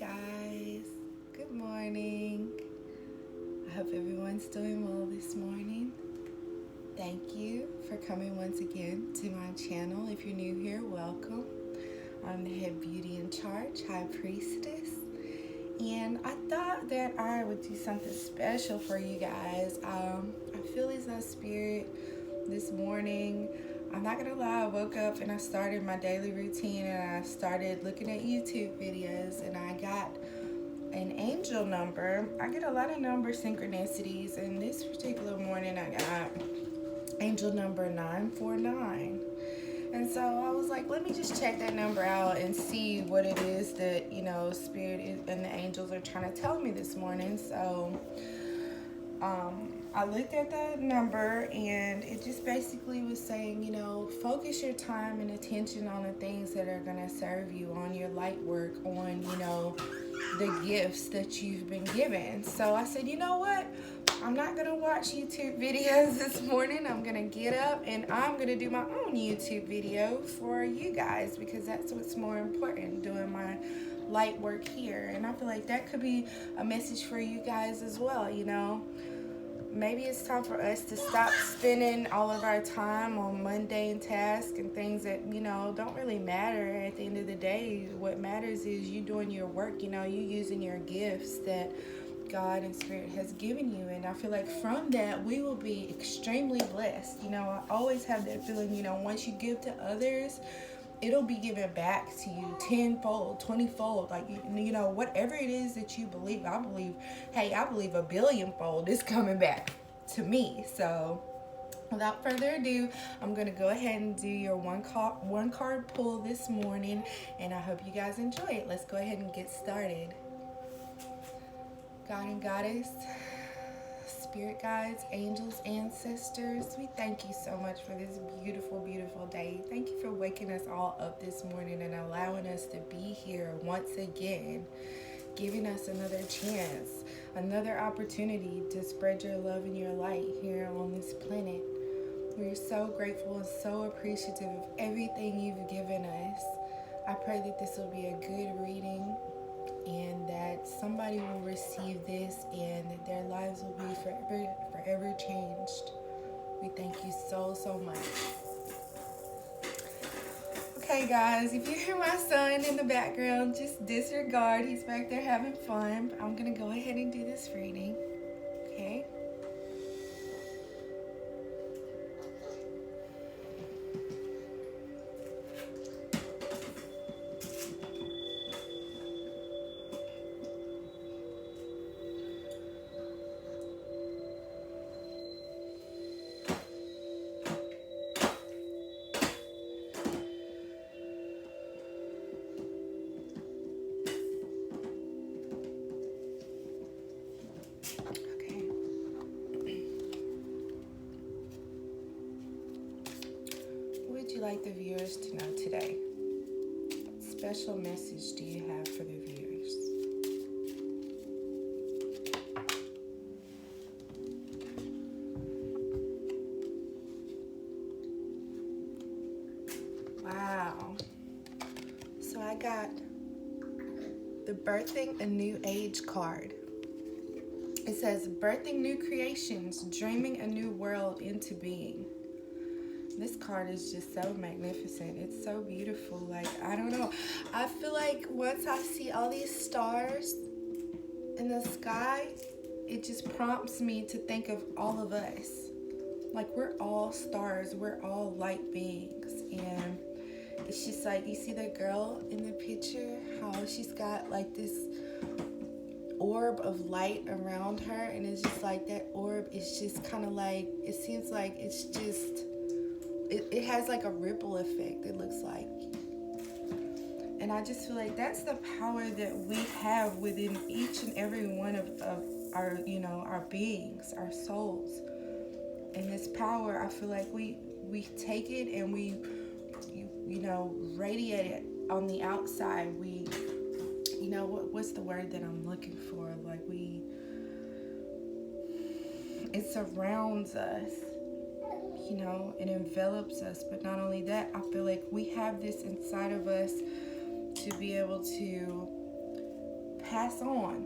guys, good morning. I hope everyone's doing well this morning. Thank you for coming once again to my channel. If you're new here, welcome. I'm the head beauty in charge, High Priestess, and I thought that I would do something special for you guys. I feel as though Spirit this morning, I'm not gonna lie, I woke up and I started my daily routine and I started looking at YouTube videos and I got an angel number. I get a lot of number synchronicities, and this particular morning I got angel number 949. And so I was like, let me just check that number out and see what it is that, Spirit and the angels are trying to tell me this morning. So I looked at that number and it just basically was saying, focus your time and attention on the things that are going to serve you, on your light work, on, the gifts that you've been given. So I said, you know what? I'm not going to watch YouTube videos this morning. I'm going to get up and I'm going to do my own YouTube video for you guys, because that's what's more important, doing my light work here. And I feel like that could be a message for you guys as well. Maybe it's time for us to stop spending all of our time on mundane tasks and things that, don't really matter at the end of the day. What matters is you doing your work, you using your gifts that God and Spirit has given you. And I feel like from that, we will be extremely blessed. I always have that feeling, once you give to others, it'll be given back to you tenfold, 20-fold, like, whatever it is that you believe. I believe a billionfold is coming back to me. So without further ado, I'm going to go ahead and do your one card pull this morning, and I hope you guys enjoy it. Let's go ahead and get started. God and Goddess, Spirit guides, angels, ancestors, we thank you so much for this beautiful, beautiful day. Thank you for waking us all up this morning and allowing us to be here once again, giving us another chance, another opportunity to spread your love and your light here on this planet. We're so grateful and so appreciative of everything you've given us. I pray that this will be a good reading, and that somebody will receive this and that their lives will be forever changed. We thank you so, so much. Okay, guys, if you hear my son in the background, just disregard. He's back there having fun. I'm going to go ahead and do this reading. Okay? Like the viewers to know today? What special message do you have for the viewers? Wow. So I got the Birthing a New Age card. It says, birthing new creations, dreaming a new world into being. This card is just so magnificent. It's so beautiful. Like, I don't know. I feel like once I see all these stars in the sky, it just prompts me to think of all of us. Like, we're all stars. We're all light beings. And it's just like, you see the girl in the picture, how she's got like this orb of light around her. And it's just like that orb is just kind of like, it seems like it's just... It has like a ripple effect, it looks like. And I just feel like that's the power that we have within each and every one of our, our beings, our souls. And this power, I feel like we take it and we, radiate it on the outside. We, what's the word that I'm looking for? Like it surrounds us. It envelops us. But not only that, I feel like we have this inside of us to be able to pass on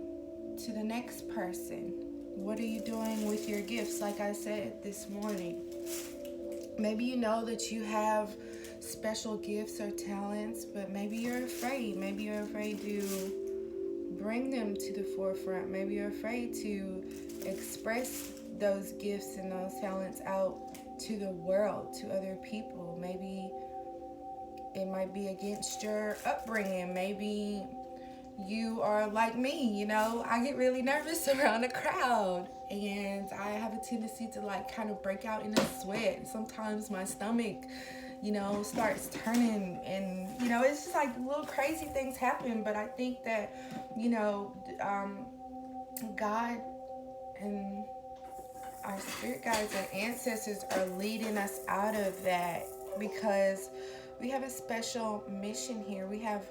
to the next person? What are you doing with your gifts? Like I said this morning, maybe you know that you have special gifts or talents, but maybe you're afraid. Maybe you're afraid to bring them to the forefront. Maybe you're afraid to express those gifts and those talents out to the world, to other people. Maybe it might be against your upbringing. Maybe you are like me, I get really nervous around a crowd, and I have a tendency to like kind of break out in a sweat. Sometimes my stomach, starts turning, and it's just like little crazy things happen. But I think that, God and our spirit guides and ancestors are leading us out of that, because we have a special mission here. We have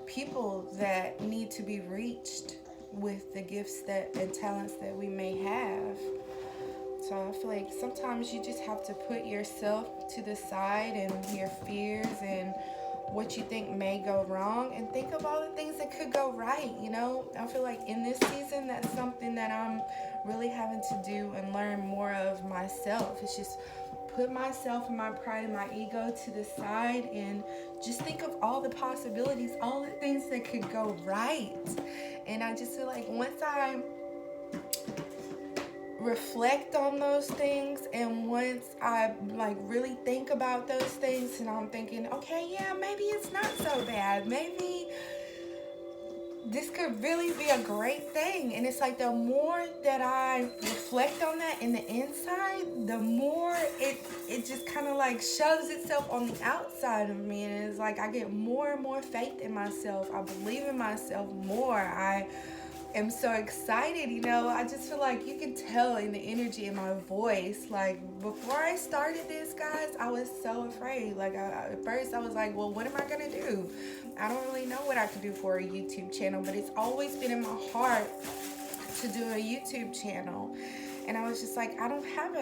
people that need to be reached with the gifts and talents that we may have. So I feel like sometimes you just have to put yourself to the side and your fears and what you think may go wrong, and think of all the things that could go right. I feel like in this season, that's something that I'm really having to do and learn more of myself. It's just put myself and my pride and my ego to the side and just think of all the possibilities, all the things that could go right. And I just feel like once I reflect on those things, and once I like really think about those things, and I'm thinking, okay, yeah, maybe it's not so bad, maybe this could really be a great thing. And it's like the more that I reflect on that in the inside, the more it just kind of like shows itself on the outside of me. And it's like I get more and more faith in myself. I believe in myself more. I am so excited. I just feel like you can tell in the energy in my voice. Like before I started this, guys, I was so afraid. Like at first I was like, well, what am I gonna do? I don't really know what I could do for a YouTube channel, but it's always been in my heart to do a YouTube channel. And I was just like, I don't have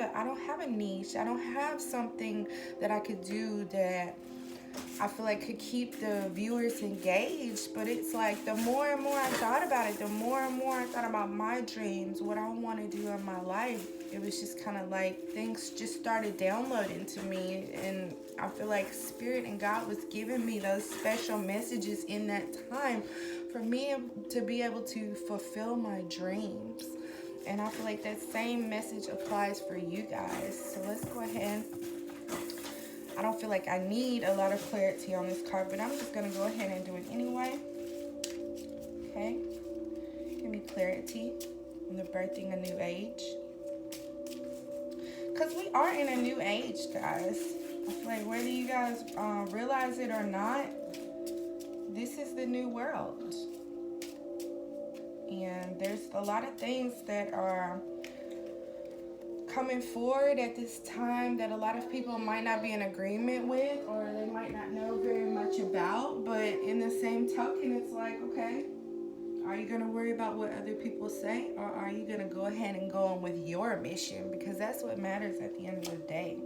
a niche. I don't have something that I could do that I feel like could keep the viewers engaged. But it's like the more and more I thought about it, the more and more I thought about my dreams, what I want to do in my life. It was just kind of like things just started downloading to me, and I feel like Spirit and God was giving me those special messages in that time for me to be able to fulfill my dreams. And I feel like that same message applies for you guys. So let's go ahead. I don't feel like I need a lot of clarity on this card, but I'm just going to go ahead and do it anyway. Okay. Give me clarity on the birthing a new age. Because we are in a new age, guys. I feel like whether you guys realize it or not, this is the new world. And there's a lot of things that are coming forward at this time that a lot of people might not be in agreement with, or they might not know very much about. But in the same token, it's like, okay, are you going to worry about what other people say, or are you going to go ahead and go on with your mission? Because that's what matters at the end of the day.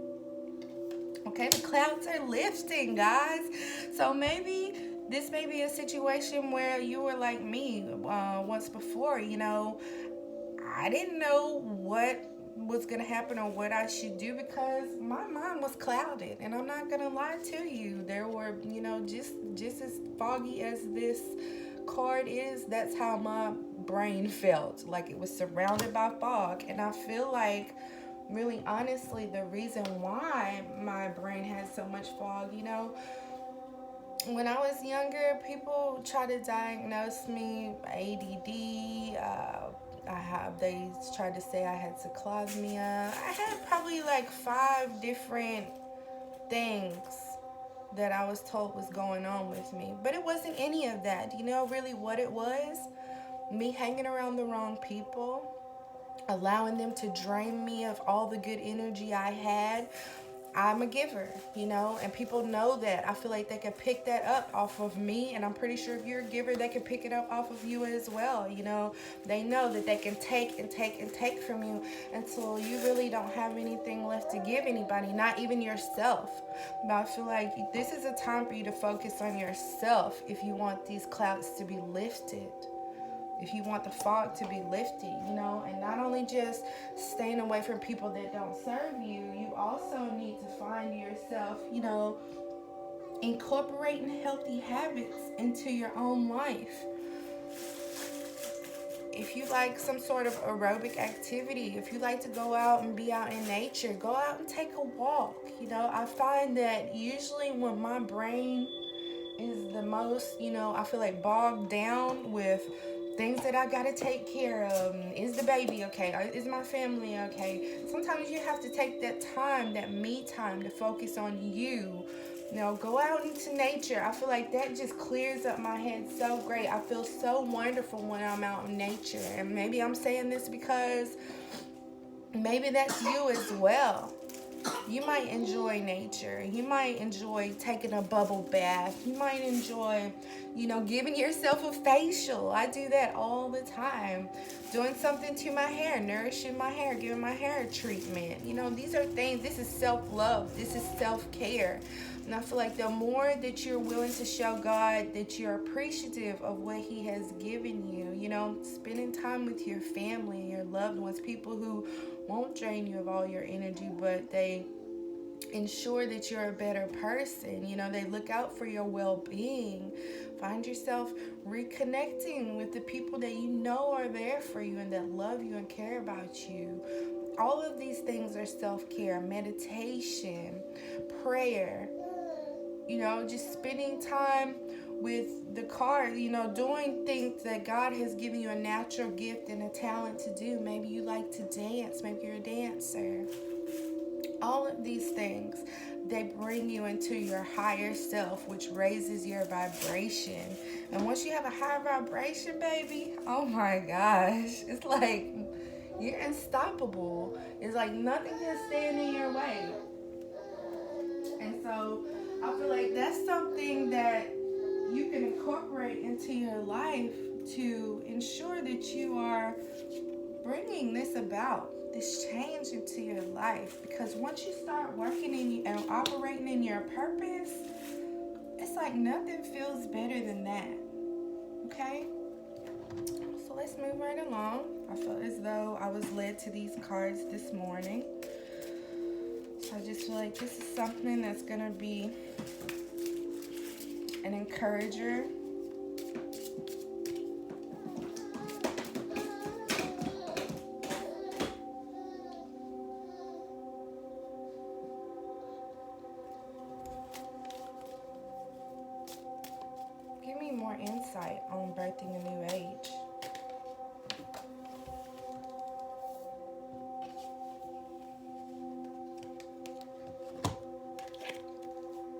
Okay, the clouds are lifting, guys. So maybe this may be a situation where you were like me once before. I didn't know what was going to happen or what I should do, because my mind was clouded. And I'm not going to lie to you. There were, just as foggy as this card is, that's how my brain felt. Like it was surrounded by fog. And I feel like, really honestly, the reason why my brain has so much fog, when I was younger, people try to diagnose me ADD. They tried to say I had cyclosmia. I had probably like 5 different things that I was told was going on with me. But it wasn't any of that. You know really what it was? Me hanging around the wrong people, allowing them to drain me of all the good energy I had, I'm a giver, and people know that. I feel like they can pick that up off of me, and I'm pretty sure if you're a giver, they can pick it up off of you as well. They know that they can take and take and take from you until you really don't have anything left to give anybody, not even yourself. But I feel like this is a time for you to focus on yourself if you want these clouds to be lifted, if you want the fog to be lifted, and not only just staying away from people that don't serve you, you also need to find yourself, incorporating healthy habits into your own life. If you like some sort of aerobic activity, if you like to go out and be out in nature, go out and take a walk. I find that usually when my brain is the most, I feel like bogged down with things that I gotta take care of. Is the baby okay? Is my family okay? Sometimes you have to take that time, that me time, to focus on you. Go out into nature. I feel like that just clears up my head so great. I feel so wonderful when I'm out in nature. And maybe I'm saying this because maybe that's you as well. You might enjoy nature. You might enjoy taking a bubble bath. You might enjoy, giving yourself a facial. I do that all the time. Doing something to my hair, nourishing my hair, giving my hair a treatment. These are things, this is self-love. This is self-care. And I feel like the more that you're willing to show God that you're appreciative of what He has given you, spending time with your family, your loved ones, people who won't drain you of all your energy, but they ensure that you're a better person. They look out for your well-being. Find yourself reconnecting with the people that are there for you and that love you and care about you. All of these things are self-care. Meditation, prayer, just spending time with the cards, doing things that God has given you a natural gift and a talent to do. Maybe you like to dance. Maybe you're a dancer. All of these things, they bring you into your higher self, which raises your vibration. And once you have a high vibration, baby, oh my gosh, it's like you're unstoppable. It's like nothing can stand in your way. And so I feel like that's something that you can incorporate into your life to ensure that you are bringing this about, this change into your life. Because once you start working and operating in your purpose, it's like nothing feels better than that. Okay? So let's move right along. I felt as though I was led to these cards this morning. So I just feel like this is something that's going to be an encourager. Give me more insight on birthing a new age.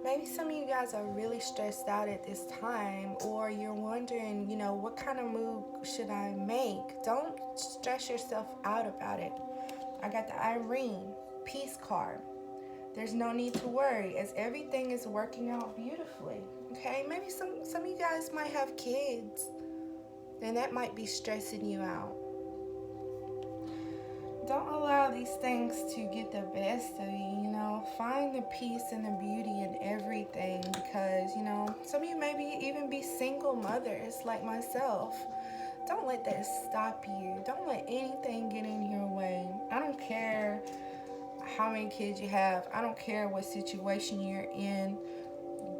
Maybe some of you guys are really stressed out at this time, or you're wondering, what kind of move should I make? Don't stress yourself out about it. I got the Irene Peace card. There's no need to worry, as everything is working out beautifully. Okay, maybe some of you guys might have kids, and that might be stressing you out. Don't allow these things to get the best of you, Find the peace and the beauty in everything, because, some of you maybe even be single mothers like myself. Don't let that stop you. Don't let anything get in your way. I don't care how many kids you have. I don't care what situation you're in.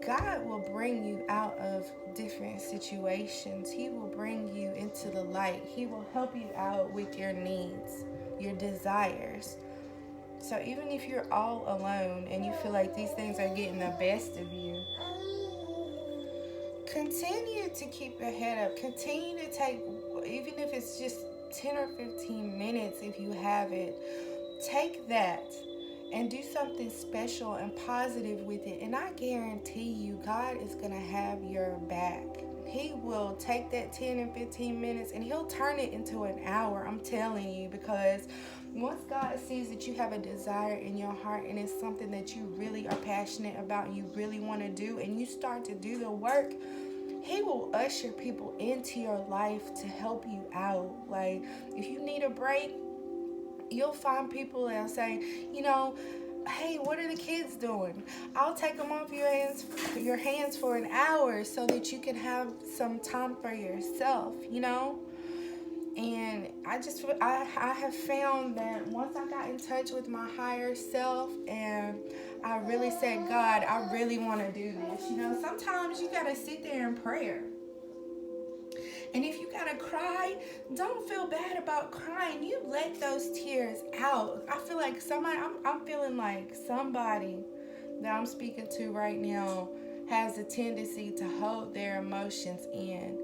God will bring you out of different situations. He will bring you into the light. He will help you out with your needs, your desires. So even if you're all alone and you feel like these things are getting the best of you, continue to keep your head up. Continue to take, even if it's just 10 or 15 minutes, if you have it, take that and do something special and positive with it. And I guarantee you, God is going to have your back. He will take that 10 and 15 minutes and he'll turn it into an hour. I'm telling you, because once God sees that you have a desire in your heart and it's something that you really are passionate about, you really want to do, and you start to do the work, he will usher people into your life to help you out. Like, if you need a break, you'll find people that'll say, hey, what are the kids doing? I'll take them off your hands for an hour so that you can have some time for yourself, And I have found that once I got in touch with my higher self and I really said, God, I really want to do this. Sometimes you got to sit there in prayer. And if you gotta cry, don't feel bad about crying. You let those tears out. I feel like I'm feeling like somebody that I'm speaking to right now has a tendency to hold their emotions in.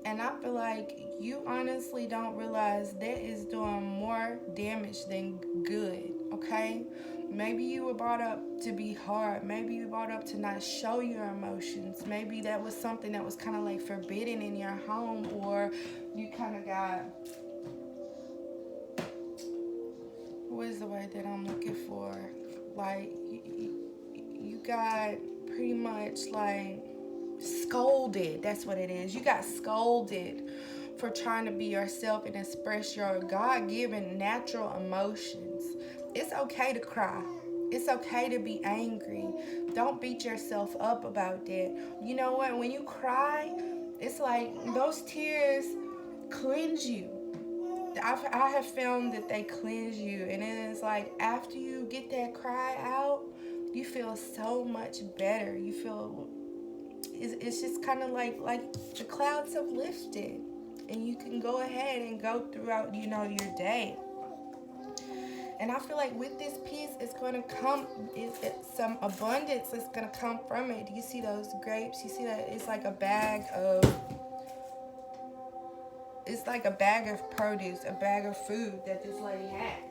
And I feel like you honestly don't realize that is doing more damage than good, okay? Maybe you were brought up to be hard. Maybe you were brought up to not show your emotions. Maybe that was something that was kind of like forbidden in your home, or you kind of got, what is the word that I'm looking for? Like, you got pretty much like scolded. That's what it is. You got scolded for trying to be yourself and express your God-given natural emotions. It's okay to cry. It's okay to be angry. Don't beat yourself up about that. You know what? When you cry, it's like those tears cleanse you. I have found that they cleanse you. And it is like after you get that cry out, you feel so much better. You feel, it's just kind of like the clouds have lifted. And you can go ahead and go throughout, your day. And I feel like with this peace, it's going to come, some abundance is going to come from it. Do you see those grapes? You see that it's like a bag of produce, a bag of food that this lady has.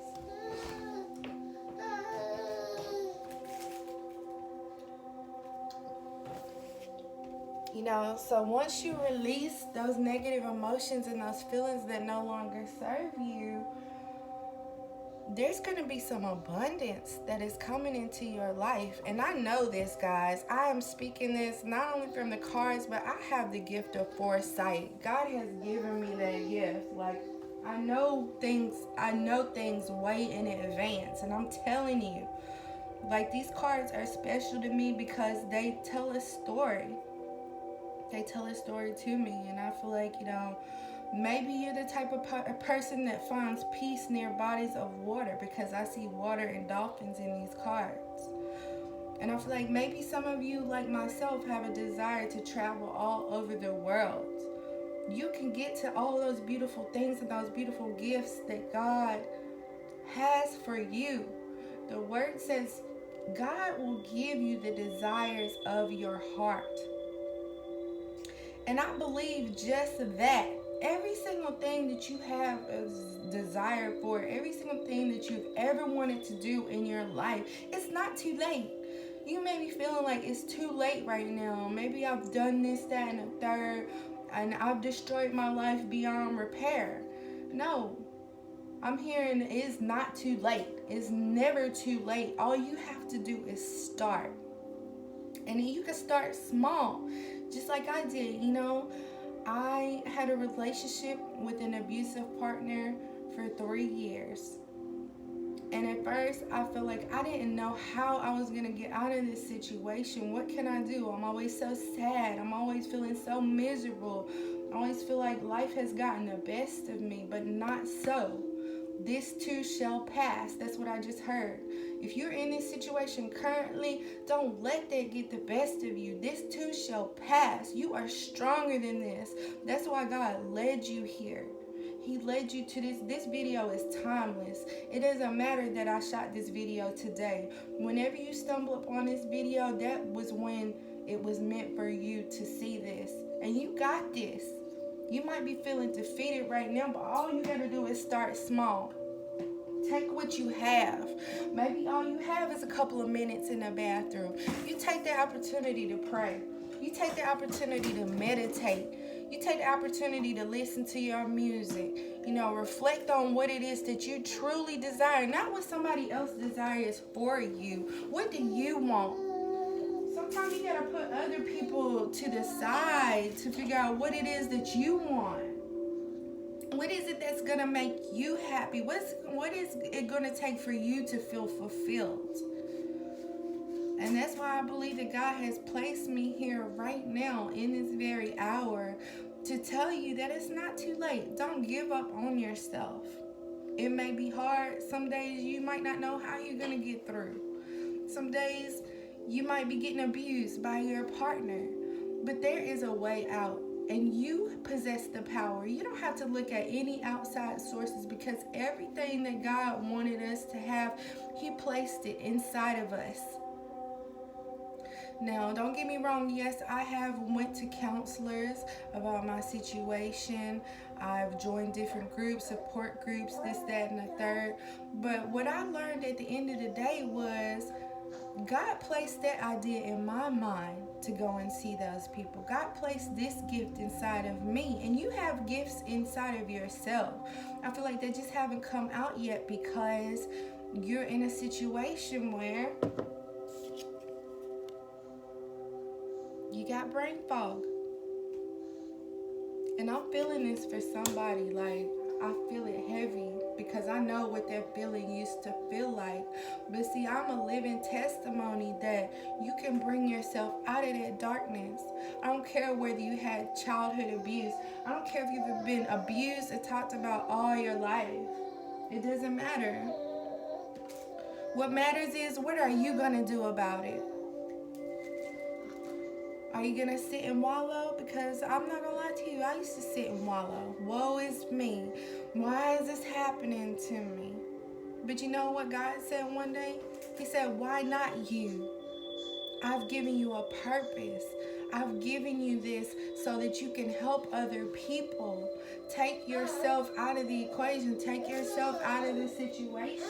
So once you release those negative emotions and those feelings that no longer serve you, there's going to be some abundance that is coming into your life. And I know this, guys. I am speaking this not only from the cards, but I have the gift of foresight. God has given me that gift. Like, I know things way in advance. And I'm telling you, like, these cards are special to me because they tell a story. They tell a story to me. And I feel like, maybe you're the type of person that finds peace near bodies of water, because I see water and dolphins in these cards. And I feel like maybe some of you, like myself, have a desire to travel all over the world. You can get to all those beautiful things and those beautiful gifts that God has for you. The word says God will give you the desires of your heart. And I believe just that. Every single thing that you have a desire for, every single thing that you've ever wanted to do in your life, it's not too late. You may be feeling like it's too late right now. Maybe I've done this, that, and the third, and I've destroyed my life beyond repair. No, I'm hearing it's not too late. It's never too late. All you have to do is start. And you can start small, just like I did, I had a relationship with an abusive partner for 3 years. And at first, I felt like I didn't know how I was going to get out of this situation. What can I do? I'm always so sad. I'm always feeling so miserable. I always feel like life has gotten the best of me, but not so. This too shall pass. That's what I just heard. If you're in this situation currently, don't let that get the best of you. This too shall pass. You are stronger than this. That's why God led you here. He led you to this. This video is timeless. It doesn't matter that I shot this video today. Whenever you stumble upon this video, that was when it was meant for you to see this. And you got this. You might be feeling defeated right now, but all you gotta do is start small. Take what you have. Maybe all you have is a couple of minutes in the bathroom. You take the opportunity to pray. You take the opportunity to meditate. You take the opportunity to listen to your music. Reflect on what it is that you truly desire, not what somebody else desires for you. What do you want? Sometimes you gotta put other people to the side to figure out what it is that you want. What is it that's gonna make you happy? What is it gonna take for you to feel fulfilled? And that's why I believe that God has placed me here right now in this very hour to tell you that it's not too late. Don't give up on yourself. It may be hard. Some days you might not know how you're gonna get through. Some days you might be getting abused by your partner. But there is a way out. And you possess the power. You don't have to look at any outside sources, because everything that God wanted us to have, He placed it inside of us. Now, don't get me wrong. Yes, I have went to counselors about my situation. I've joined different groups, support groups, this, that, and the third. But what I learned at the end of the day was God placed that idea in my mind to go and see those people. God placed this gift inside of me, and you have gifts inside of yourself. I feel like they just haven't come out yet because you're in a situation where you got brain fog. And I'm feeling this for somebody. Like, I feel it heavy because I know what that feeling used to feel like. But see, I'm a living testimony that you can bring yourself out of that darkness. I don't care whether you had childhood abuse. I don't care if you've been abused and talked about all your life. It doesn't matter. What matters is, what are you going to do about it? Are you going to sit and wallow? Because I'm not going to lie to you. I used to sit and wallow. Woe is me. Why is this happening to me? But you know what God said one day? He said, why not you? I've given you a purpose. I've given you this so that you can help other people. Take yourself out of the equation. Take yourself out of the situation.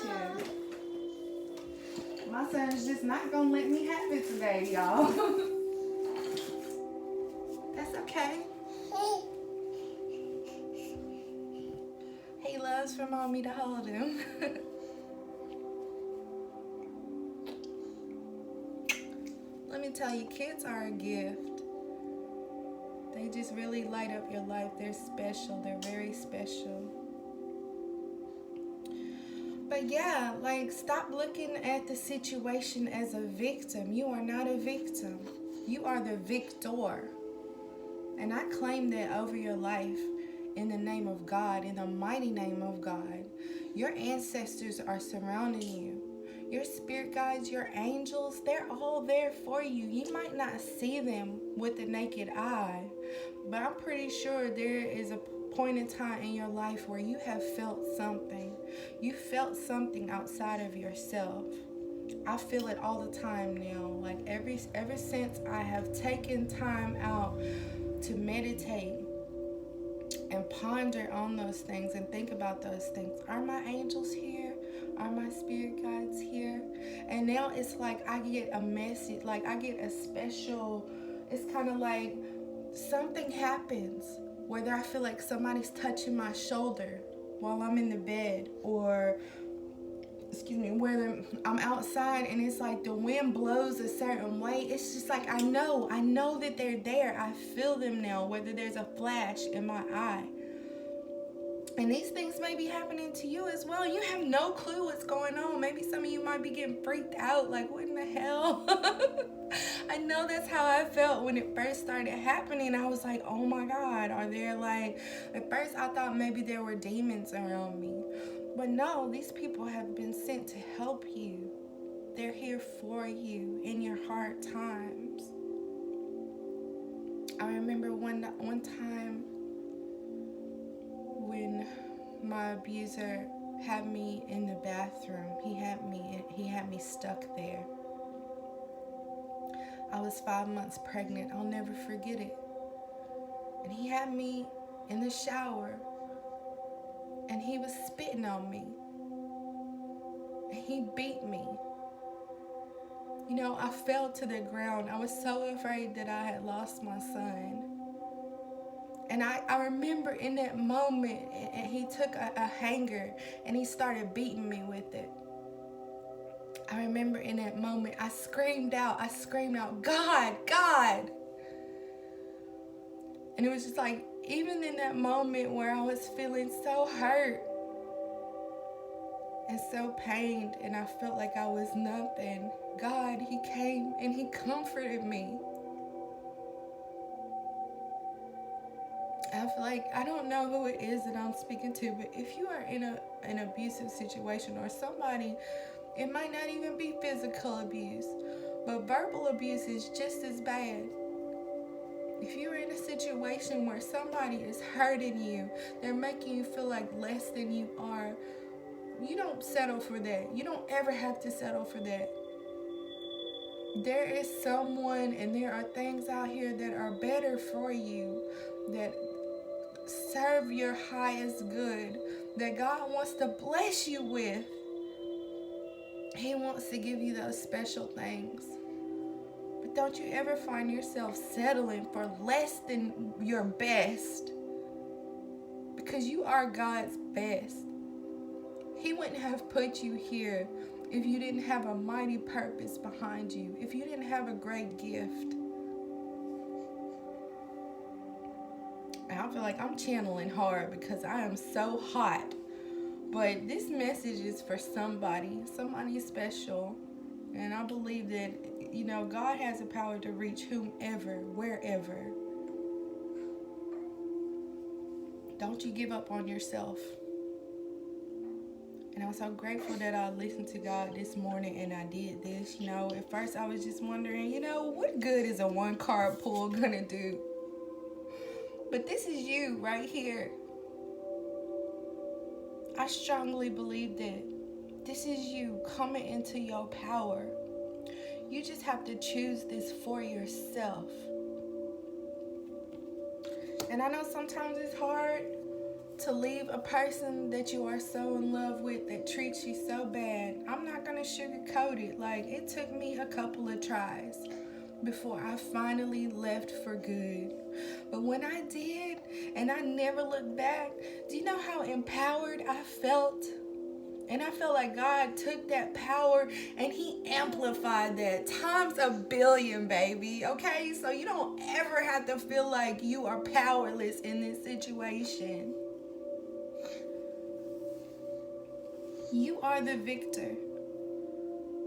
My son's just not going to let me have it today, y'all. That's okay. He loves for mommy to hold him. Let me tell you, kids are a gift. They just really light up your life. They're special. They're very special. But yeah, like, stop looking at the situation as a victim. You are not a victim. You are the victor. And I claim that over your life in the name of God, in the mighty name of God. Your ancestors are surrounding you. Your spirit guides, your angels, they're all there for you. You might not see them with the naked eye, but I'm pretty sure there is a point in time in your life where you have felt something. You felt something outside of yourself. I feel it all the time now. Like ever since I have taken time out to meditate and ponder on those things and think about those things. Are my angels here? Are my spirit guides here? And now it's like I get a message, like I get a special, it's kind of like something happens, whether I feel like somebody's touching my shoulder while I'm in the bed, or whether I'm outside and it's like the wind blows a certain way. It's just like I know that they're there. I feel them now, whether there's a flash in my eye. And these things may be happening to you as well. You have no clue what's going on. Maybe some of you might be getting freaked out, like, what in the hell? I know that's how I felt when it first started happening. I was like, oh my God, are there like, at first I thought maybe there were demons around me. But no, these people have been sent to help you. They're here for you in your hard times. I remember one time when my abuser had me in the bathroom. He had me stuck there. I was 5 months pregnant. I'll never forget it. And he had me in the shower, and he was spitting on me. and he beat me. You know, I fell to the ground. I was so afraid that I had lost my son. And I remember in that moment, and he took a hanger and he started beating me with it. I remember in that moment, I screamed out, God, God. And it was just like, even in that moment where I was feeling so hurt and so pained, and I felt like I was nothing, God, he came and he comforted me. I feel like, I don't know who it is that I'm speaking to, but if you are in an abusive situation, or somebody, it might not even be physical abuse, but verbal abuse is just as bad. If you're in a situation where somebody is hurting you, they're making you feel like less than you are, you don't settle for that. You don't ever have to settle for that. There is someone, and there are things out here that are better for you, that serve your highest good, that God wants to bless you with. He wants to give you those special things. But don't you ever find yourself settling for less than your best, because you are God's best. He wouldn't have put you here if you didn't have a mighty purpose behind you, if you didn't have a great gift. And I feel like I'm channeling hard because I am so hot. But this message is for somebody special. And I believe that, you know, God has the power to reach whomever, wherever. Don't you give up on yourself. And I'm so grateful that I listened to God this morning and I did this. You know, at first I was just wondering, you know, what good is a one card pull gonna do? But this is you right here. I strongly believe that this is you coming into your power. You just have to choose this for yourself. And I know sometimes it's hard to leave a person that you are so in love with, that treats you so bad. I'm not gonna sugarcoat it. Like, it took me a couple of tries before I finally left for good. But when I did, and I never looked back, do you know how empowered I felt? And I felt like God took that power and he amplified that times a billion, baby. Okay? So you don't ever have to feel like you are powerless in this situation. You are the victor.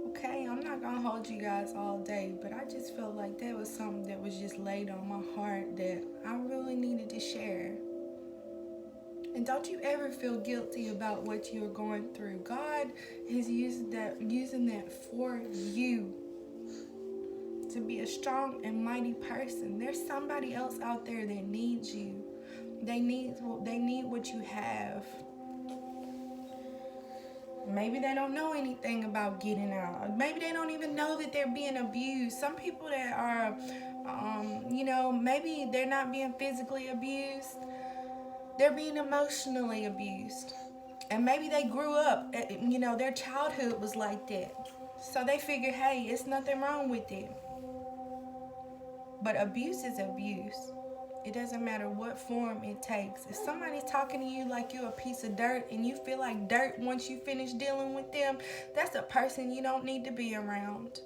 Okay? I'm not going to hold you guys all day, but I just felt like that was something that was just laid on my heart that I really needed to share. And don't you ever feel guilty about what you're going through. God is using that for you to be a strong and mighty person. There's somebody else out there that needs you. They need what you have. Maybe they don't know anything about getting out. Maybe they don't even know that they're being abused. Some people that are, maybe they're not being physically abused. They're being emotionally abused. And maybe they grew up, their childhood was like that. So they figure, hey, it's nothing wrong with it. But abuse is abuse. It doesn't matter what form it takes. If somebody's talking to you like you're a piece of dirt and you feel like dirt once you finish dealing with them, that's a person you don't need to be around.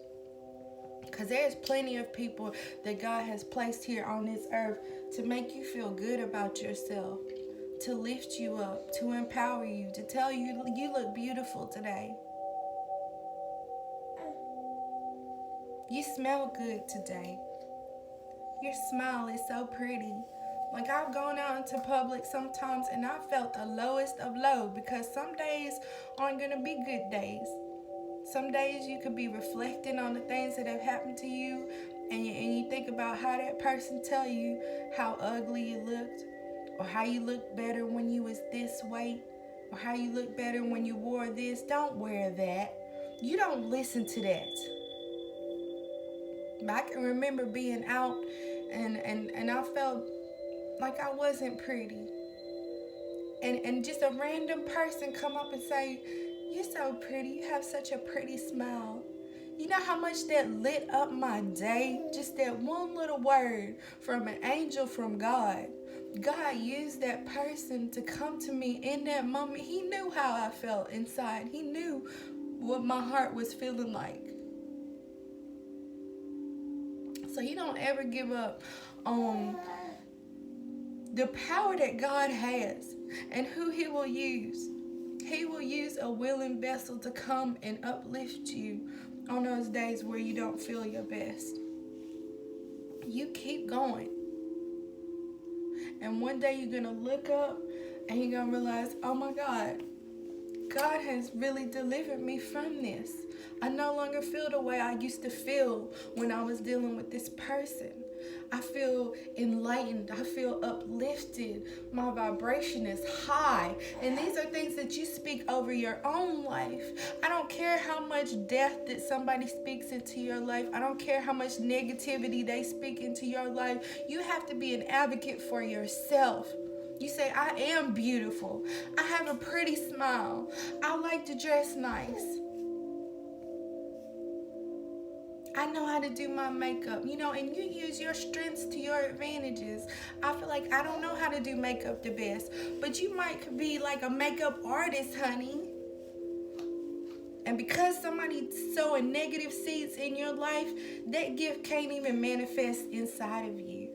Because there's plenty of people that God has placed here on this earth to make you feel good about yourself, to lift you up, to empower you, to tell you you look beautiful today. You smell good today. Your smile is so pretty. Like, I've gone out into public sometimes and I felt the lowest of low, because some days aren't going to be good days. Some days you could be reflecting on the things that have happened to you, and you think about how that person tell you how ugly you looked, or how you looked better when you was this weight, or how you look better when you wore this. Don't wear that. You don't listen to that. But I can remember being out and I felt like I wasn't pretty. And just a random person come up and say, You're so pretty. You have such a pretty smile. You know how much that lit up my day? Just that one little word from an angel from God. God used that person to come to me in that moment. He knew how I felt inside. He knew what my heart was feeling like. So you don't ever give up on the power that God has and who He will use. He will use a willing vessel to come and uplift you on those days where you don't feel your best. You keep going. And one day you're going to look up and you're going to realize, oh my God, God has really delivered me from this. I no longer feel the way I used to feel when I was dealing with this person. I feel enlightened. I feel uplifted. My vibration is high. And these are things that you speak over your own life. I don't care how much death that somebody speaks into your life. I don't care how much negativity they speak into your life. You have to be an advocate for yourself. You say, I am beautiful. I have a pretty smile. I like to dress nice. I know how to do my makeup, and you use your strengths to your advantages. I feel like I don't know how to do makeup the best, but you might be like a makeup artist, honey. And because somebody's sowing negative seeds in your life, that gift can't even manifest inside of you.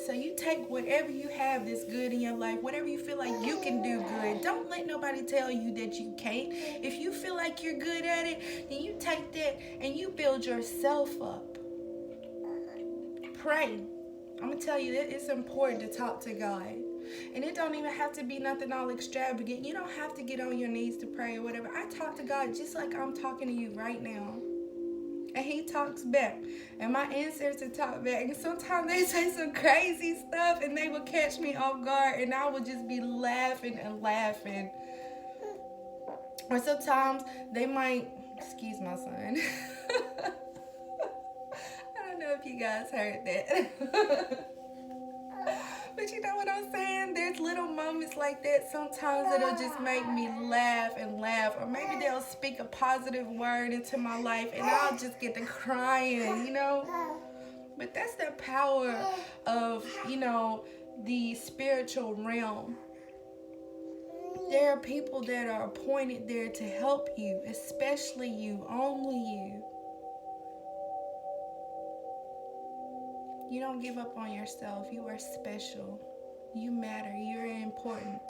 So you take whatever you have that's good in your life, whatever you feel like you can do good. Don't let nobody tell you that you can't. If you feel like you're good at it, then you take that and you build yourself up. Pray. I'm going to tell you that it's important to talk to God. And it don't even have to be nothing all extravagant. You don't have to get on your knees to pray or whatever. I talk to God just like I'm talking to you right now. And He talks back. And my ancestors talk back. And sometimes they say some crazy stuff and they will catch me off guard. And I will just be laughing and laughing. Or sometimes they might, excuse my son. I don't know if you guys heard that. But you know what I'm saying? There's little moments like that. Sometimes it'll just make me laugh and laugh. Or maybe they'll speak a positive word into my life and I'll just get to crying, But that's the power of, the spiritual realm. There are people that are appointed there to help you, especially you, only you. You don't give up on yourself. You are special. You matter. You're important.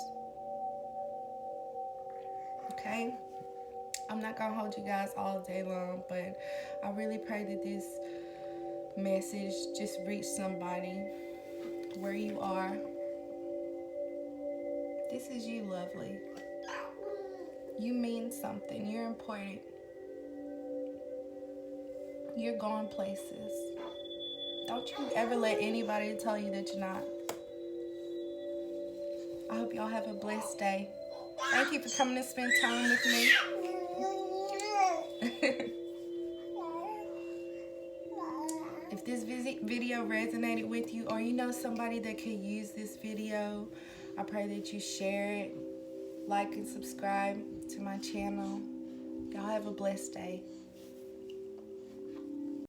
Okay? I'm not going to hold you guys all day long, but I really pray that this message just reach somebody where you are. This is you, lovely. You mean something. You're important. You're going places. Don't you ever let anybody tell you that you're not. I hope y'all have a blessed day. Thank you for coming to spend time with me. If this video resonated with you, or you know somebody that could use this video, I pray that you share it, like and subscribe to my channel. Y'all have a blessed day.